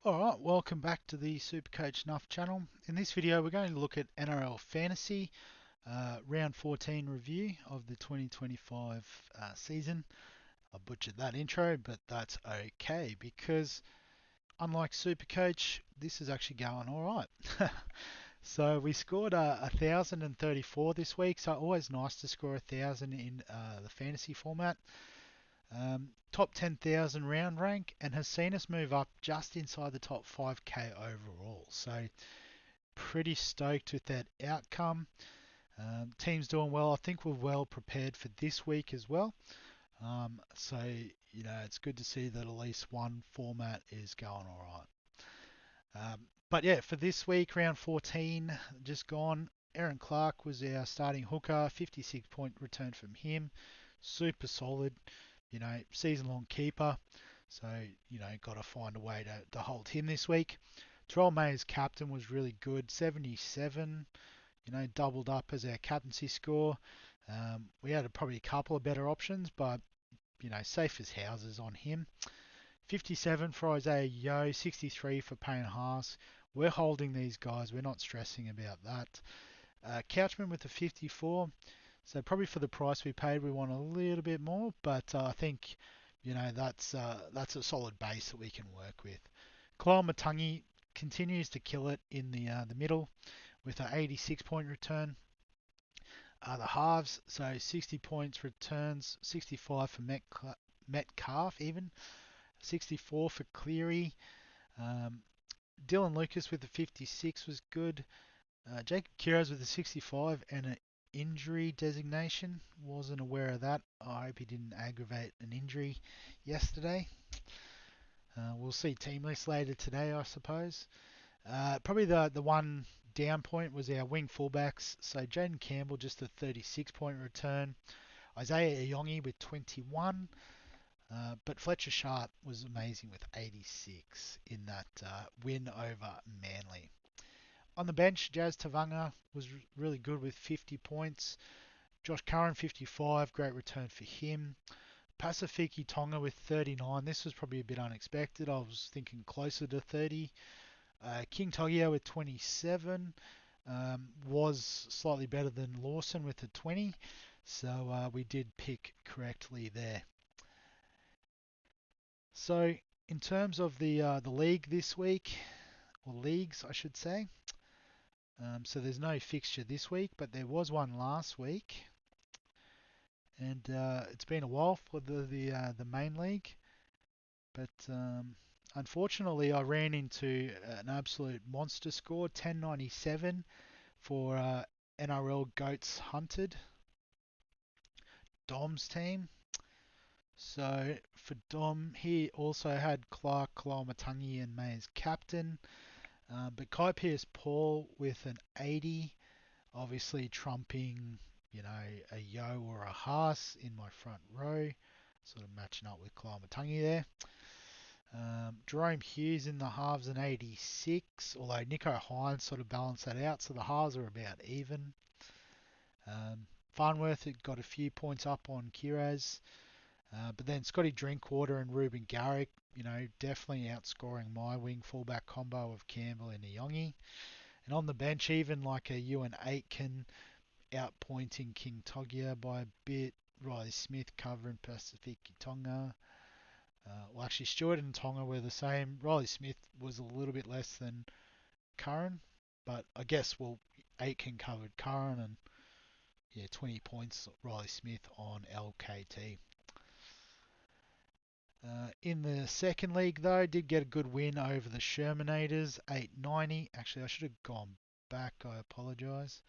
Alright, welcome back to the Supercoach Nuff channel. In this video we're going to look at NRL Fantasy round 14 review of the 2025 season. I butchered that intro, but that's okay because unlike Supercoach, this is actually going alright. So we scored 1,034 this week, so always nice to score 1,000 in the fantasy format. Top 10,000 round rank and has seen us move up just inside the top 5k overall. So pretty stoked with that outcome. Team's doing well. I think we're well prepared for this week as well. So it's good to see that at least one format is going all right. But yeah, for this week, round 14 just gone. Aaron Clark was our starting hooker. 56-point return from him. Super solid. Season-long keeper. So, got to find a way to hold him this week. Terrell May's captain was really good. 77, doubled up as our captaincy score. We had probably a couple of better options, but, safe as houses on him. 57 for Isaiah Yeo, 63 for Payne Haas. We're holding these guys. We're not stressing about that. Couchman with a 54. So probably for the price we paid, we want a little bit more, but I think that's a solid base that we can work with. Kyle Matangi continues to kill it in the middle with an 86-point return. The halves, so 60 points returns, 65 for Metcalf even, 64 for Cleary. Dylan Lucas with the 56 was good. Jacob Kiraz with a 65 and an injury designation. Wasn't aware of that. I hope he didn't aggravate an injury yesterday. We'll see team list later today, I suppose. Probably the one down point was our wing fullbacks. So Jaden Campbell just a 36-point return. Isaiah Iongi with 21. But Fletcher Sharp was amazing with 86 in that win over Manly. On the bench, Jazz Tavanga was really good with 50 points. Josh Curran, 55, great return for him. Pasifiki Tonga with 39. This was probably a bit unexpected. I was thinking closer to 30. King Togia with 27 was slightly better than Lawson with a 20. So we did pick correctly there. So in terms of the league this week, or leagues I should say, so there's no fixture this week, but there was one last week, and it's been a while for the main league. But unfortunately, I ran into an absolute monster score, 1097 for NRL Goats Hunted, Dom's team. So for Dom, he also had Clark, Kalamatangi, and May as captain. But Kai Pierce Paul with an 80, obviously trumping, a Yo or a Haas in my front row, sort of matching up with Kalamatangi there. Jerome Hughes in the halves an 86, although Nico Hines sort of balanced that out, so the halves are about even. Farnworth had got a few points up on Kiraz, but then Scotty Drinkwater and Ruben Garrick, definitely outscoring my wing fullback combo of Campbell and Iongi. And on the bench, even like a Ewan Aitken outpointing King Togia by a bit. Riley Smith covering Pasifiki Tonga. Well, actually, Stewart and Tonga were the same. Riley Smith was a little bit less than Curran, but I guess, Aitken covered Curran, and 20 points Riley Smith on LKT. In the second league, though, did get a good win over the Shermanators, 890. Actually, I should have gone back. I apologise.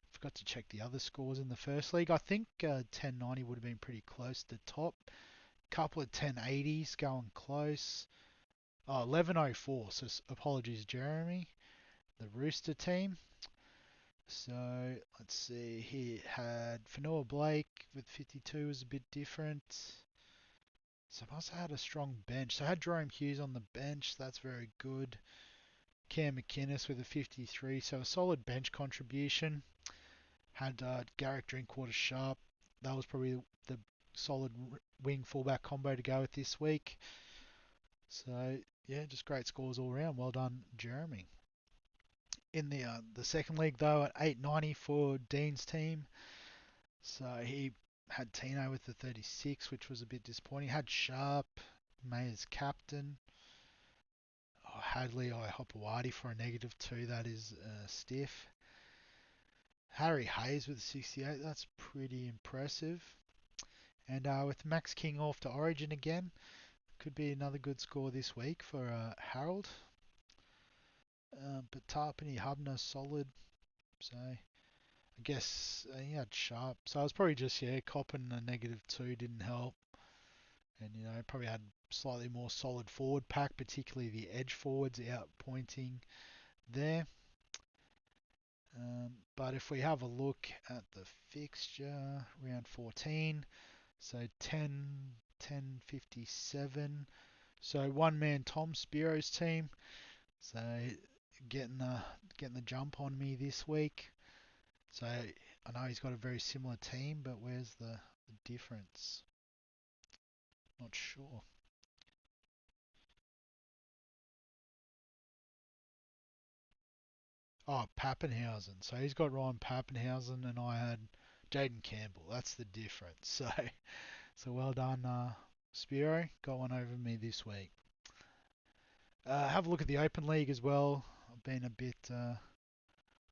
Forgot to check the other scores in the first league. I think 1090 would have been pretty close to the top. Couple of 1080s going close. 1104. So apologies, Jeremy. The Rooster team. So let's see. He had Fanua Blake with 52 was a bit different. So I must have had a strong bench. So I had Jerome Hughes on the bench. That's very good. Cam McInnes with a 53. So a solid bench contribution. Had Garrick Drinkwater Sharp that was probably the solid wing fullback combo to go with this week. So yeah, just great scores all around. Well done, Jeremy. In the second league though, at 890 for Dean's team. So he had Tino with the 36, which was a bit disappointing. He had Sharp, May as captain. Oh, Hadley, Hopewadi for a -2. That is stiff. Harry Hayes with 68. That's pretty impressive. And with Max King off to Origin again, could be another good score this week for Harold. But Tarpany Hubner solid. So I guess he had Sharp. So I was probably just copping a -2 didn't help. And probably had slightly more solid forward pack, particularly the edge forwards outpointing there. But if we have a look at the fixture, round 14, so 10:57. So one man Tom Spiro's team. So getting the jump on me this week. So I know he's got a very similar team, but where's the difference? Not sure. Oh, Pappenhausen. So he's got Ryan Pappenhausen, and I had Jaden Campbell. That's the difference. So well done, Spiro. Got one over me this week. Have a look at the Open League as well. I've been a bit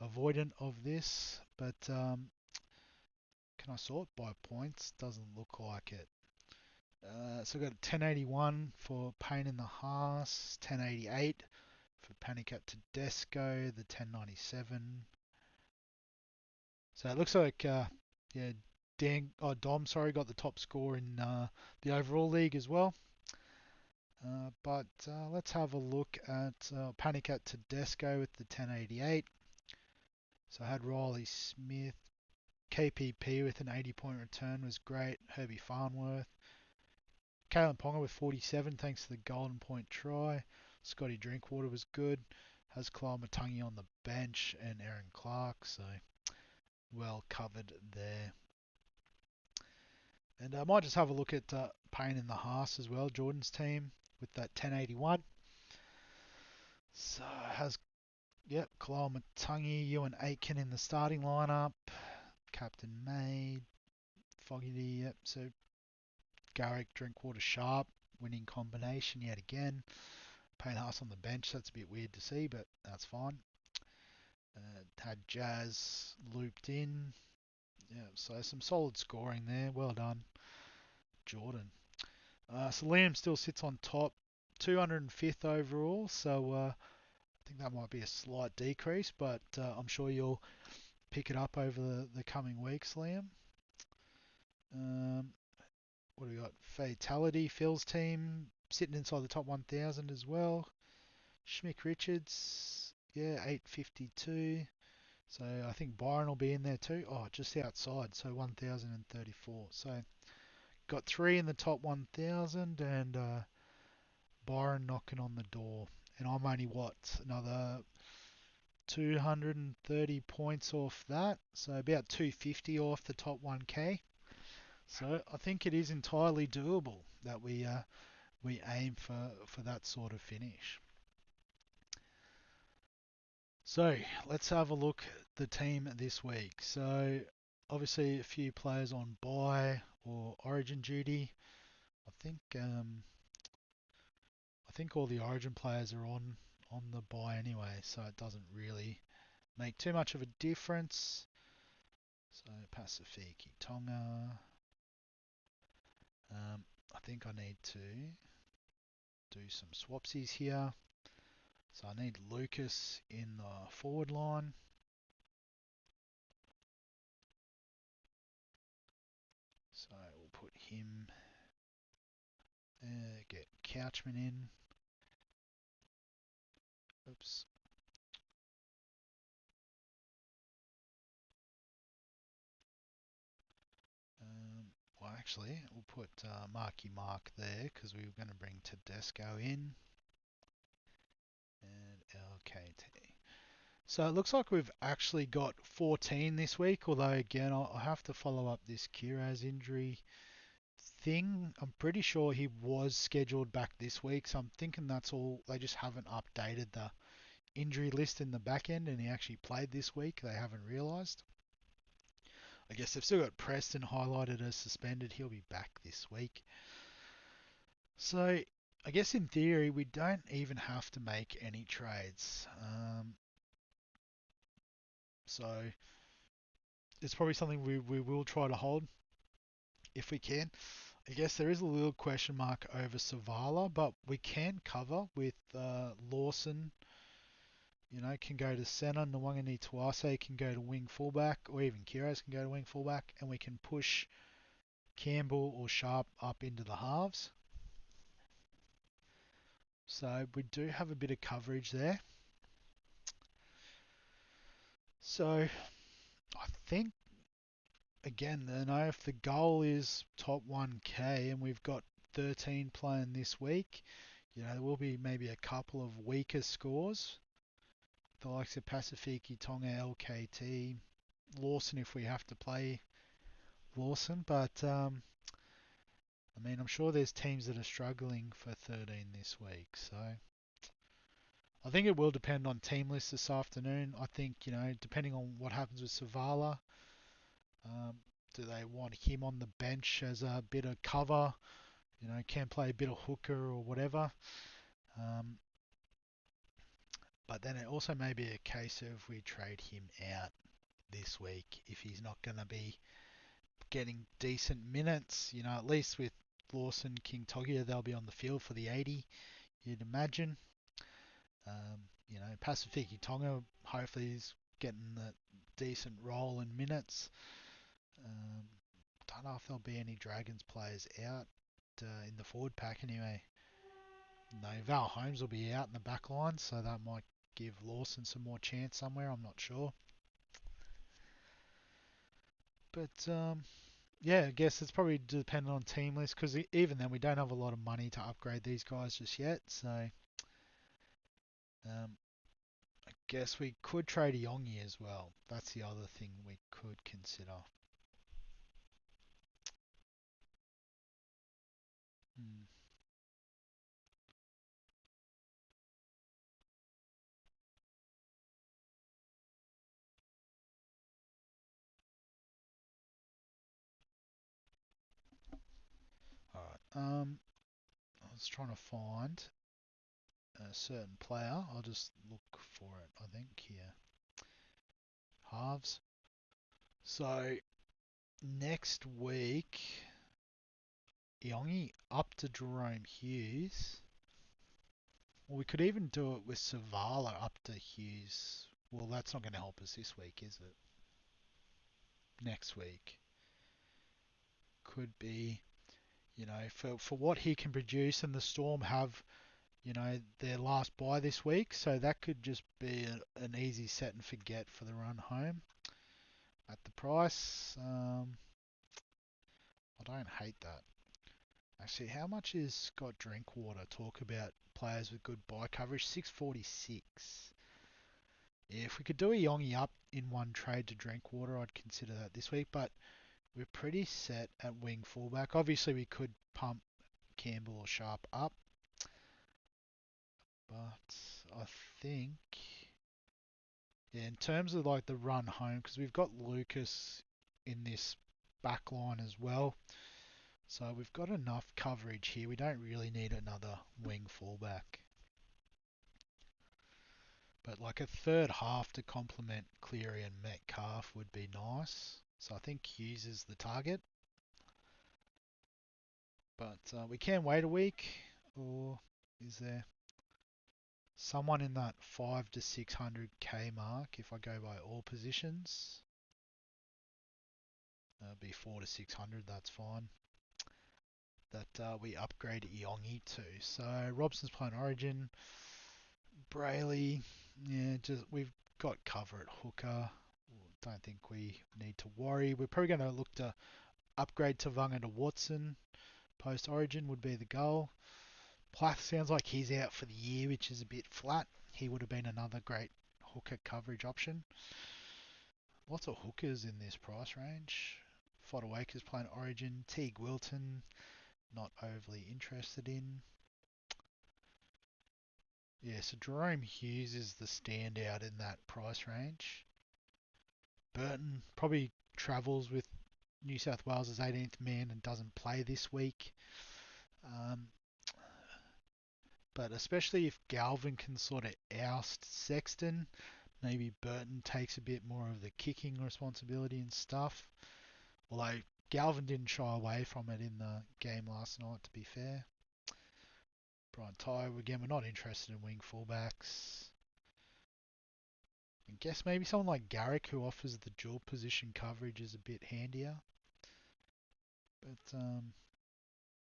avoidant of this, but can I sort by points? Doesn't look like it. So I've got 1081 for Pain in the Haas, 1088 for Panic at Tedesco, the 1097. So it looks like yeah, Dom, sorry, got the top score in the overall league as well. But let's have a look at Panic at Tedesco with the 1088. So I had Riley Smith, KPP with an 80-point return was great. Herbie Farnworth, Kalen Ponga with 47 thanks to the golden point try. Scotty Drinkwater was good. Has Kyle Matangi on the bench and Aaron Clark, so well covered there. And I might just have a look at Payne in the Haas as well, Jordan's team with that 1081. So has Kyle Matangi, Ewan Aitken in the starting lineup, Captain May, Fogarty, so Garrick, Drinkwater, Sharp, winning combination yet again. Payne Haas on the bench, that's a bit weird to see, but that's fine. Had Jazz looped in. Yeah, so some solid scoring there. Well done, Jordan. So Liam still sits on top, 205th overall. So I think that might be a slight decrease, but I'm sure you'll pick it up over the coming weeks, Liam. What do we got? Fatality, Phil's team, sitting inside the top 1,000 as well. Schmick Richards, yeah, 852. So I think Byron will be in there too. Oh, just outside, so 1,034. So got three in the top 1,000 and Byron knocking on the door. And I'm only, another 230 points off that. So about 250 off the top 1K. So I think it is entirely doable that we aim for that sort of finish. So let's have a look at the team this week. So obviously a few players on bye or Origin duty. I think all the Origin players are on the bye anyway, so it doesn't really make too much of a difference. So Pasifiki Tonga. I think I need to do some swapsies here. So I need Lucas in the forward line. So we'll put him there, get Couchman in. Oops. Well, actually, we'll put Marky Mark there because we were going to bring Tedesco in. And LKT. So it looks like we've actually got 14 this week, although again, I'll have to follow up this Kiraz injury thing. I'm pretty sure he was scheduled back this week, so I'm thinking that's all. They just haven't updated the injury list in the back end, and he actually played this week. They haven't realised. I guess they've still got Preston highlighted as suspended. He'll be back this week. So I guess in theory, we don't even have to make any trades. So it's probably something we will try to hold if we can. I guess there is a little question mark over Savala, but we can cover with Lawson. You know, can go to centre. Nwangani Tuase can go to wing fullback, or even Kiros can go to wing fullback, and we can push Campbell or Sharp up into the halves. So we do have a bit of coverage there. So I think again, you know, if the goal is top 1K and we've got 13 playing this week, you know, there will be maybe a couple of weaker scores. The likes of Pasifiki, Tonga, LKT, Lawson if we have to play Lawson. But, I mean, I'm sure there's teams that are struggling for 13 this week. So I think it will depend on team lists this afternoon. I think, you know, depending on what happens with Savala, um, do they want him on the bench as a bit of cover? You know, can play a bit of hooker or whatever. Um, but then it also may be a case of we trade him out this week if he's not going to be getting decent minutes. You know, at least with Lawson, King Togia, they'll be on the field for the 80, you'd imagine. You know, Pasifiki Tonga, hopefully he's getting the decent role in minutes. Um, don't know if there'll be any Dragons players out in the forward pack anyway. No, Val Holmes will be out in the back line, so that might give Lawson some more chance somewhere. I'm not sure. But yeah, I guess it's probably dependent on team list because even then we don't have a lot of money to upgrade these guys just yet. So I guess we could trade Yongi as well. That's the other thing we could consider. Hmm. All right. I was trying to find a certain player. I'll just look for it. I think here. Halves. So next week, Yongi up to Jerome Hughes. Well, we could even do it with Savala up to Hughes. Well, that's not going to help us this week, is it? Next week could be, you know, for what he can produce, and the Storm have, you know, their last bye this week, so that could just be an easy set and forget for the run home at the price. I don't hate that. Actually, how much is Scott Drinkwater? Talk about players with good buy coverage. 646. Yeah, if we could do a Yongi up in one trade to Drinkwater, I'd consider that this week. But we're pretty set at wing fullback. Obviously, we could pump Campbell or Sharp up, but I think, yeah, in terms of like the run home, because we've got Lucas in this back line as well, so we've got enough coverage here. We don't really need another wing fullback. But like a third half to complement Cleary and Metcalf would be nice. So I think Hughes is the target. But we can wait a week, or is there someone in that 5 to 600k mark if I go by all positions? Be 4 to 600, that's fine. That we upgrade Iongi to. So Robson's playing Origin. Brayley, yeah, just we've got cover at hooker. Don't think we need to worry. We're probably going to look to upgrade Tavanga to Watson. Post Origin would be the goal. Plath sounds like he's out for the year, which is a bit flat. He would have been another great hooker coverage option. Lots of hookers in this price range. Fodawaker's playing Origin. Teague Wilton, not overly interested in. Yeah, so Jerome Hughes is the standout in that price range. Burton probably travels with New South Wales' 18th man and doesn't play this week. Um, but especially if Galvin can sort of oust Sexton, maybe Burton takes a bit more of the kicking responsibility and stuff. Although Galvin didn't shy away from it in the game last night, to be fair. Brian Tyre, again, we're not interested in wing fullbacks. I guess maybe someone like Garrick who offers the dual position coverage is a bit handier. But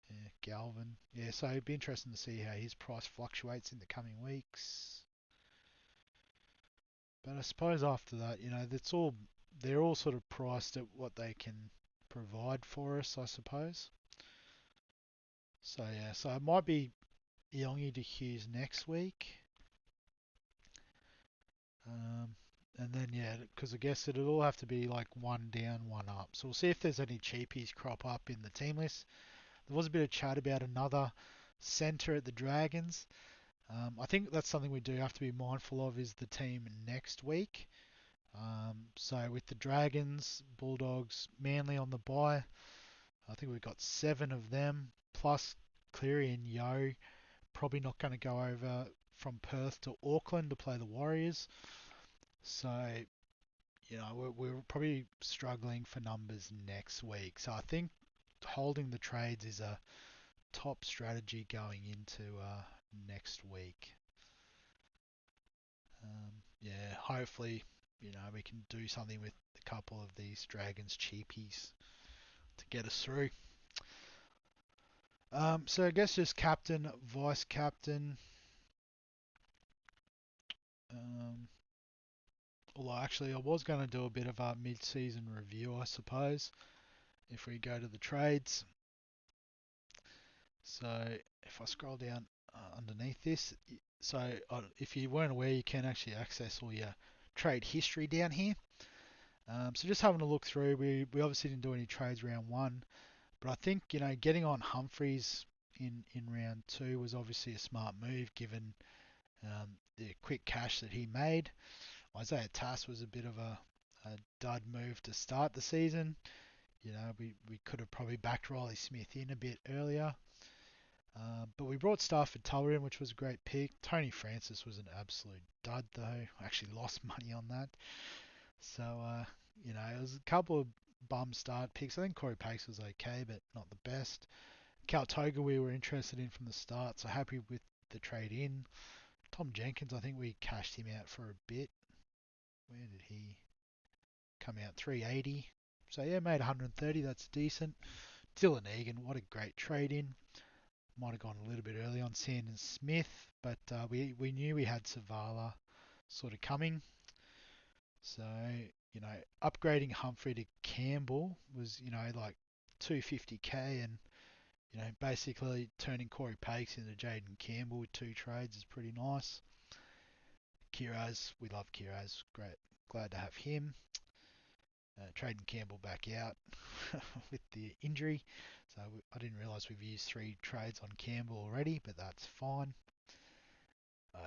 yeah, Galvin. Yeah, so it'd be interesting to see how his price fluctuates in the coming weeks. But I suppose after that, they're all sort of priced at what they can provide for us, I suppose. So yeah, so it might be Iongi to Hughes next week. Um, and then yeah, because I guess it'll all have to be like one down, one up. So we'll see if there's any cheapies crop up in the team list. There was a bit of chat about another centre at the Dragons. I think that's something we do have to be mindful of is the team next week. So with the Dragons, Bulldogs, Manly on the bye, I think we've got 7 of them, plus Cleary and Yo probably not going to go over from Perth to Auckland to play the Warriors. So, we're probably struggling for numbers next week. So I think holding the trades is a top strategy going into next week. Yeah, hopefully, we can do something with a couple of these Dragons cheapies to get us through. So I guess just captain, vice captain. Um, Although actually I was going to do a bit of a mid-season review, I suppose, if we go to the trades. So if I scroll down underneath this, so if you weren't aware, you can actually access all your trade history down here. So just having a look through, we obviously didn't do any trades round one, but I think getting on Humphreys in round two was obviously a smart move given the quick cash that he made. Isaiah Tass was a bit of a dud move to start the season. We could have probably backed Riley Smith in a bit earlier. But we brought Stafford Tuller in, which was a great pick. Tony Francis was an absolute dud, though. I actually lost money on that. So, it was a couple of bum start picks. I think Corey Pace was okay, but not the best. Cal Toga we were interested in from the start, so happy with the trade in. Tom Jenkins, I think we cashed him out for a bit. Where did he come out? 380. So yeah, made 130. That's decent. Dylan Egan, what a great trade in. Might have gone a little bit early on Sandon Smith, but we knew we had Savala sort of coming. So, upgrading Humphrey to Campbell was, like 250k and, basically turning Corey Pakes into Jaden Campbell with 2 trades is pretty nice. Kiraz, we love Kiraz. Great. Glad to have him. Trading Campbell back out with the injury. So I didn't realise we've used 3 trades on Campbell already, but that's fine.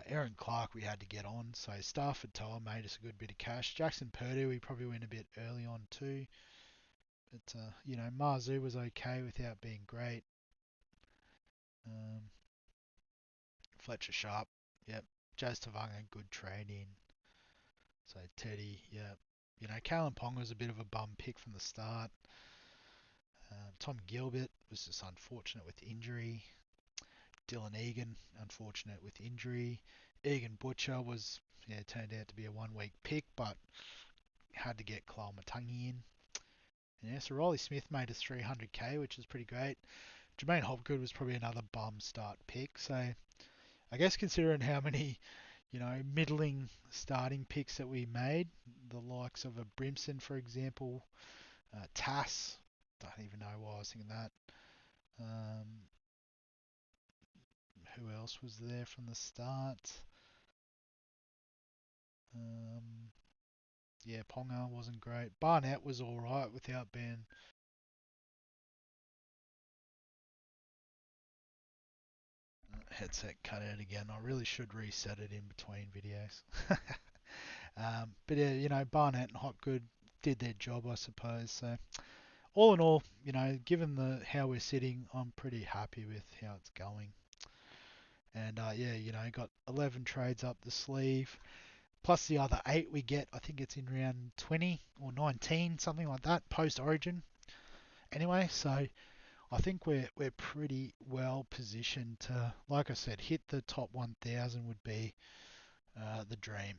Aaron Clark we had to get on, so Stafford Toa made us a good bit of cash. Jackson Purdue we probably went a bit early on too. But, Marzu was okay without being great. Um, Fletcher Sharp, yep. Jazz Tavanga, good trade in. So Teddy, yep. Kalen Pong was a bit of a bum pick from the start. Tom Gilbert was just unfortunate with injury. Dylan Egan, unfortunate with injury. Egan Butcher turned out to be a 1 week pick, but had to get Kyle Matangi in. Yeah, so Riley Smith made us 300k, which is pretty great. Jermaine Hopgood was probably another bum start pick. So I guess considering how many, middling starting picks that we made, the likes of a Brimson, for example, Tass, don't even know why I was thinking that. Who else was there from the start? Um, yeah, Ponga wasn't great. Barnett was all right without being. Headset cut out again. I really should reset it in between videos. But yeah, Barnett and Hopgood did their job, I suppose. So all in all, given the how we're sitting, I'm pretty happy with how it's going. And yeah, got 11 trades up the sleeve, plus the other 8 we get. I think it's in round 20 or 19, something like that, post Origin. Anyway, so I think we're pretty well positioned to, like I said, hit the top 1,000 would be the dream.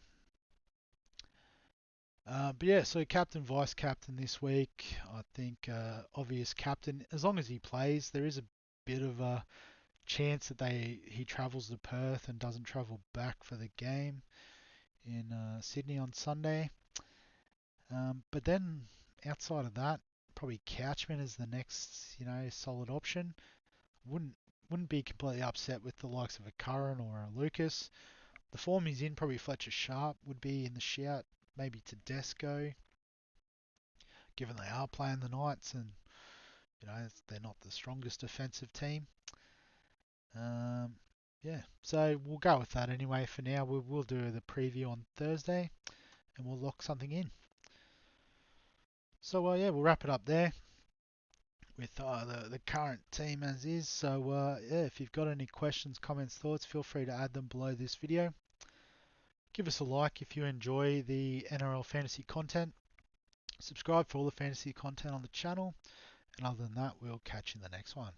But yeah, so captain, vice captain this week. I think obvious captain, as long as he plays, there is a bit of a chance that he travels to Perth and doesn't travel back for the game in Sydney on Sunday. But then outside of that, probably Couchman is the next, solid option. Wouldn't wouldn't be completely upset with the likes of a Curran or a Lucas. The form he's in, probably Fletcher Sharp would be in the shout, maybe Tedesco, given they are playing the Knights and they're not the strongest defensive team. Um, yeah, so we'll go with that anyway for now. We'll do the preview on Thursday and we'll lock something in. So yeah, we'll wrap it up there with the current team as is. So yeah, if you've got any questions, comments, thoughts, feel free to add them below this video. Give us a like if you enjoy the NRL fantasy content. Subscribe for all the fantasy content on the channel. And other than that, we'll catch you in the next one.